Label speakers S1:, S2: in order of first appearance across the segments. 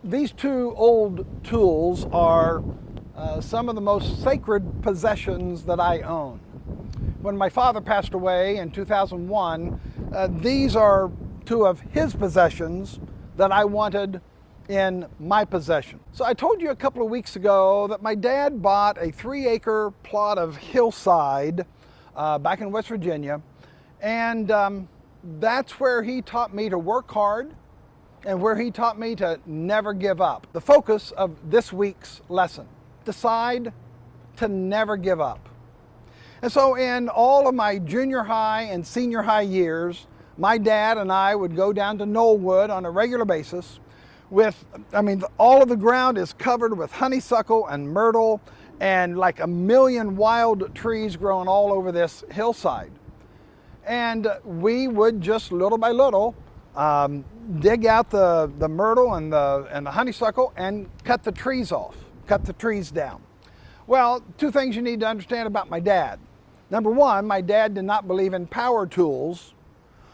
S1: These two old tools are some of the most sacred possessions that I own. When my father passed away in 2001, these are two of his possessions that I wanted in my possession. So I told you a couple of weeks ago that my dad bought a 3-acre plot of hillside back in West Virginia, and that's where he taught me to work hard and where he taught me to never give up. The focus of this week's lesson: decide to never give up. And so in all of my junior high and senior high years, my dad and I would go down to Knollwood on a regular basis all of the ground is covered with honeysuckle and myrtle and like a million wild trees growing all over this hillside. And we would just little by little dig out the myrtle and the honeysuckle and cut the trees off, cut the trees down. Well, two things you need to understand about my dad. Number one, my dad did not believe in power tools.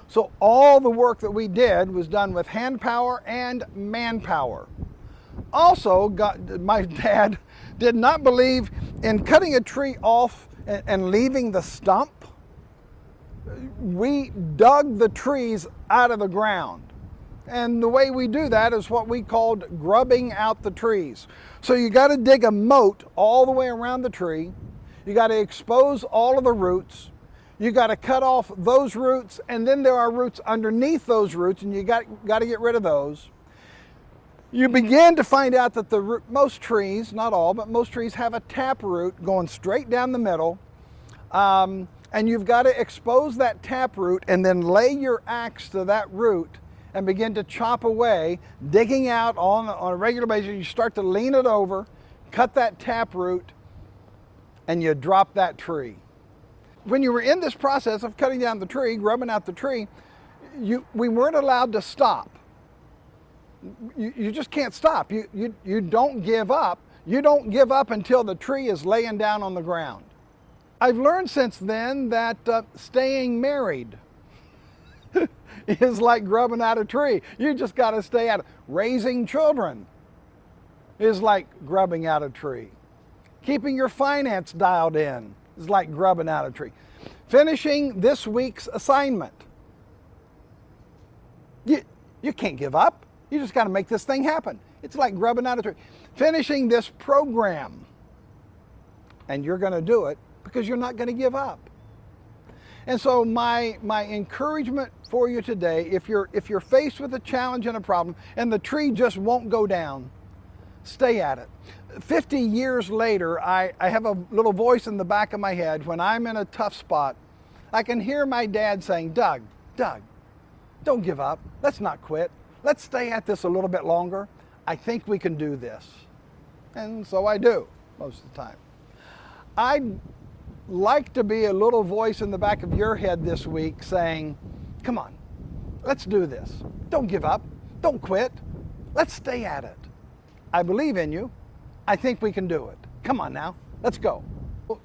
S1: So all the work that we did was done with hand power and manpower. Also, my dad did not believe in cutting a tree off and leaving the stump. We dug the trees out of the ground. And the way we do that is what we called grubbing out the trees. So you got to dig a moat all the way around the tree. You got to expose all of the roots. You got to cut off those roots, and then there are roots underneath those roots, and you got to get rid of those. You begin to find out that most trees, not all, but most trees have a taproot going straight down the middle, and you've got to expose that taproot and then lay your axe to that root and begin to chop away, digging out on a regular basis. You start to lean it over, cut that taproot, and you drop that tree. When you were in this process of cutting down the tree, grubbing out the tree, we weren't allowed to stop. You just can't stop. You don't give up. You don't give up until the tree is laying down on the ground. I've learned since then that staying married is like grubbing out a tree. You just got to stay at it. Raising children is like grubbing out a tree. Keeping your finance dialed in is like grubbing out a tree. Finishing this week's assignment. You can't give up. You just got to make this thing happen. It's like grubbing out a tree. Finishing this program. And you're going to do it because you're not going to give up. And so my encouragement for you today, if you're faced with a challenge and a problem and the tree just won't go down, stay at it. 50 years later, I have a little voice in the back of my head. When I'm in a tough spot, I can hear my dad saying, Doug, don't give up. Let's not quit. Let's stay at this a little bit longer. I think we can do this. And so I do most of the time. I'd like to be a little voice in the back of your head this week saying, come on, let's do this. Don't give up. Don't quit. Let's stay at it. I believe in you. I think we can do it. Come on now, let's go.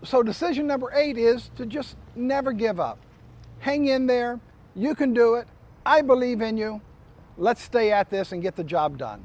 S1: So decision number 8 is to just never give up. Hang in there. You can do it. I believe in you. Let's stay at this and get the job done.